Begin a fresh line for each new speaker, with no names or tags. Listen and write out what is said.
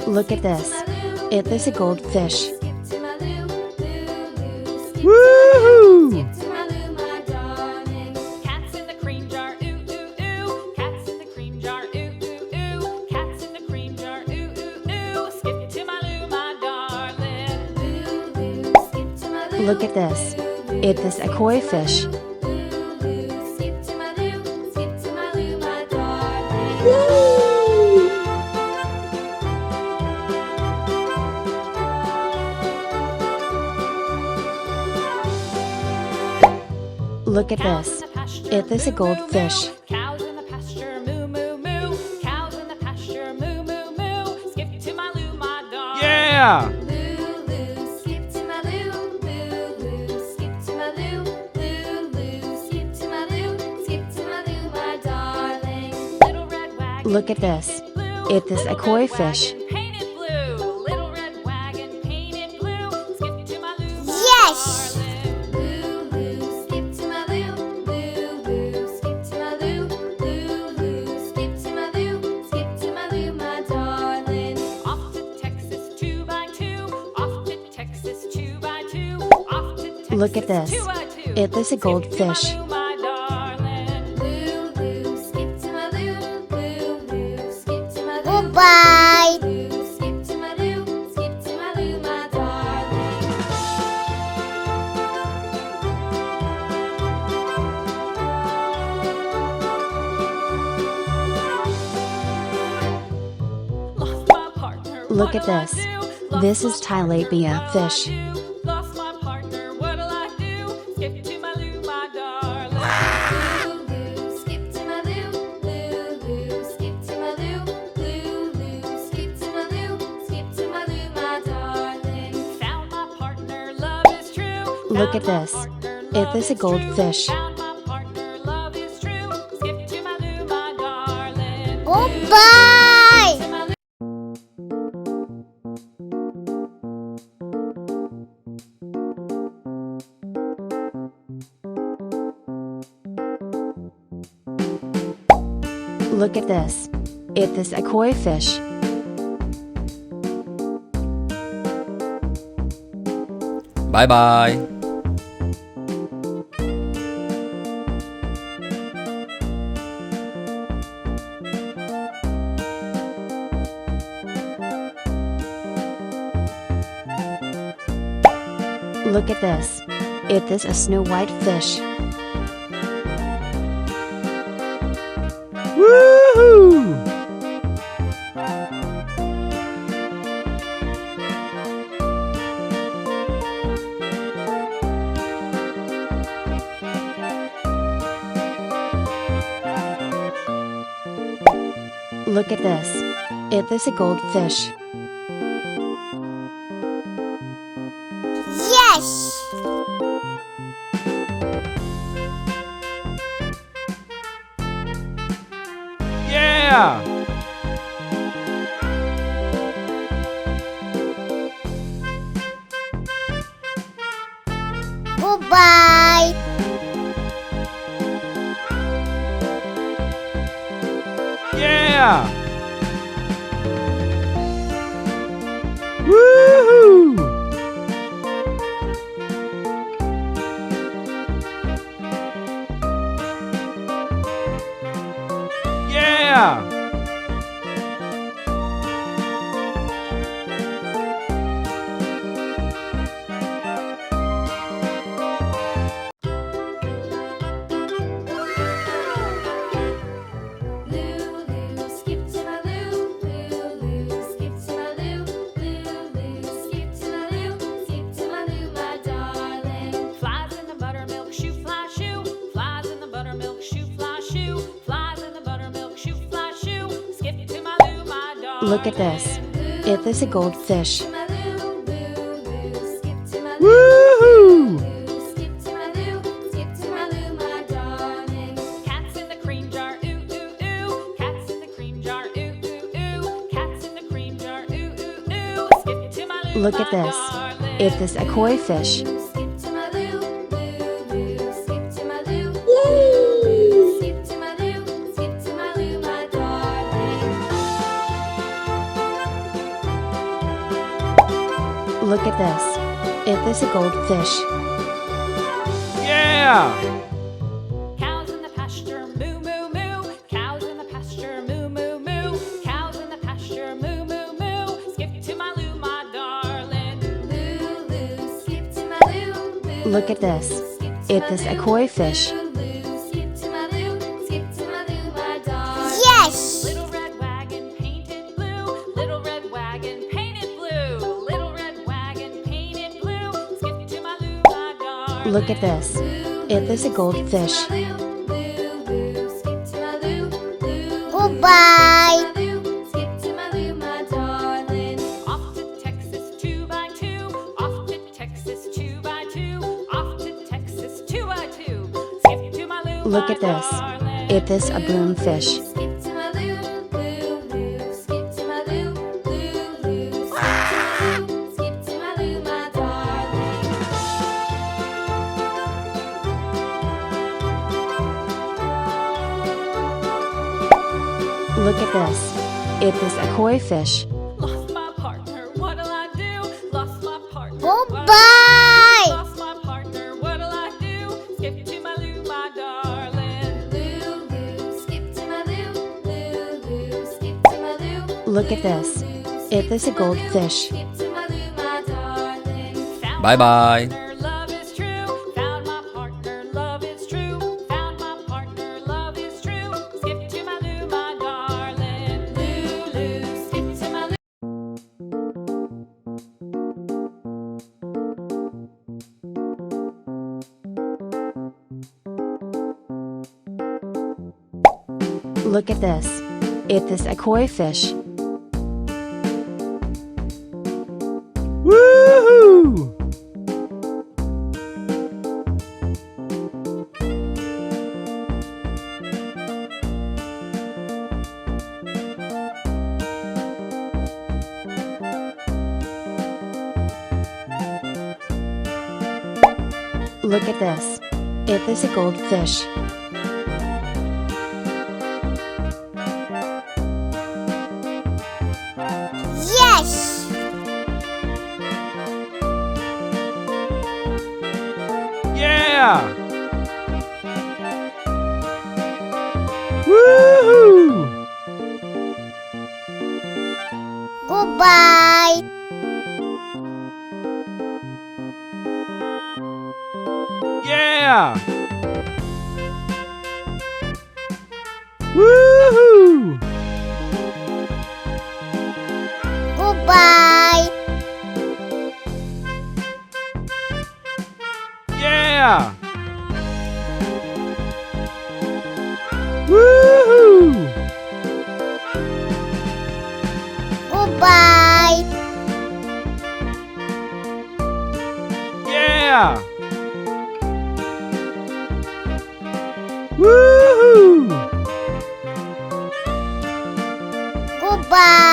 Look at this. It is a goldfish.
Woohoo!
Cats in the cream jar, ooh ooh ooh. Cats in the cream jar, ooh ooh ooh. Cats in the cream jar, ooh ooh ooh. Skip to my loo, my darling.
Look at this. It is a koi fish.
Skip to my loo, my darling.
Look at this. It is a goldfish.
Cows in the pasture, moo moo moo. Cows in the pasture, moo moo moo. Skip to my loo, my darling.
Yeah!
Skip to my loo, skip to my loo, skip to my loo, skip to my loo, my darling. Little red wagon.
Look at this. It is a koi fish.
Painted blue. Little red wagon painted blue. Skip to my loo, my
Yes!
darling. Skip to my loo, skip to my loo, skip to my loo, skip to my loo, my darling. Off to Texas 2x2. Off to Texas 2x2. Off to Texas
Look at this.
2x2.
It is a goldfish.
Skip to my loo, my darling. Skip to my loo, skip to my loo.
Goodbye.
Skip to my loo, my darling. Lost my partner.
Look at
what'll I
this.
do? Lost
This
my
is tilapia
partner,
fish.
what'll I do? Lost my partner, what'll I do? Skip to my loo, my darling. Skip to my loo, skip to my loo, skip to my loo, skip to my loo, my darling. Found my partner, love is true.
Look at
Found my
this.
partner,
It
love
is a
true.
goldfish.
Found my partner, love is true. Skip to my loo, my darling.
Goodbye.
To my loo.
Look at this. It is a koi fish.
Bye bye!
Look at this. It is a snow white fish.
Woohoo!
Look at this. It is a goldfish.
Yes!
Yeah!
Goodbye.
Yeah! Woohoo! Yeah!
Skip to my loo, skip to my loo, skip to my loo, skip to my loo, my darling. Flies in the buttermilk shoe, fly shoe. Flies in the buttermilk shoe, fly shoe. Flies in the buttermilk shoe, fly shoe. Skip to my loo, my darling.
Look at this. It is a goldfish.
Skip to my loo, skip to my loo.
Woohoo!
Skip to my loo, skip to my loo, my darling. Cats in the cream jar, ooh ooh ooh. Cats in the cream jar, ooh ooh ooh. Cats in the cream jar, ooh ooh ooh. Skip to my loo,
Look
my
at this.
darling.
It is a koi fish.
Skip to my loo, skip to my loo, skip to my loo, skip to my loo, my darling.
this. Is this a goldfish?
Yeah!
Cows in the pasture, moo moo moo. Cows in the pasture, moo moo moo. Cows in the pasture, moo moo moo. Skip to my loo, my darling. Loo loo, skip to my loo. Loo,
Look at this. Is this a koi fish?
loo, skip to my loo. Skip to my loo, my darling.
Yes.
Little red wagon painted blue. Little red wagon painted blue. Little red wagon painted blue. Skip to my loo, my darling.
Look at this. Is this a goldfish?
Goodbye.
Skip to my loo, my darling. Off to Texas 2x2. Off to Texas 2x2. Off to Texas 2x2. Skip to my loo,
Look
my
at this.
darling.
Is this a boomfish?
Skip to my loo, loo, loo. Skip to my loo, loo, loo. Skip to my loo, my darling.
Look at this. Is this a koi fish?
Lost my partner, what'll I do? Lost my partner.
Goodbye.
Lost my partner, what'll I do? Skip to my loo, my darling. Loo, loo, skip to my loo. Loo, loo, skip to my loo.
Look at this. Is this a goldfish?
Skip to my loo, my darling. Found
Bye
my
bye.
partner, love is true. Found my partner, love is true. Found my partner, love is true. Skip to my loo, my darling. Loo, loo, skip to my loo.
Look at this. Is this a koi fish?
Woohoo!
Look at this. Is this a goldfish?
Yes.
Yeah! Woohoo!
Goodbye.
Yeah! Woohoo!
Goodbye.
Yeah! Woohoo!
Goodbye.
Yeah! Woohoo!
Goodbye.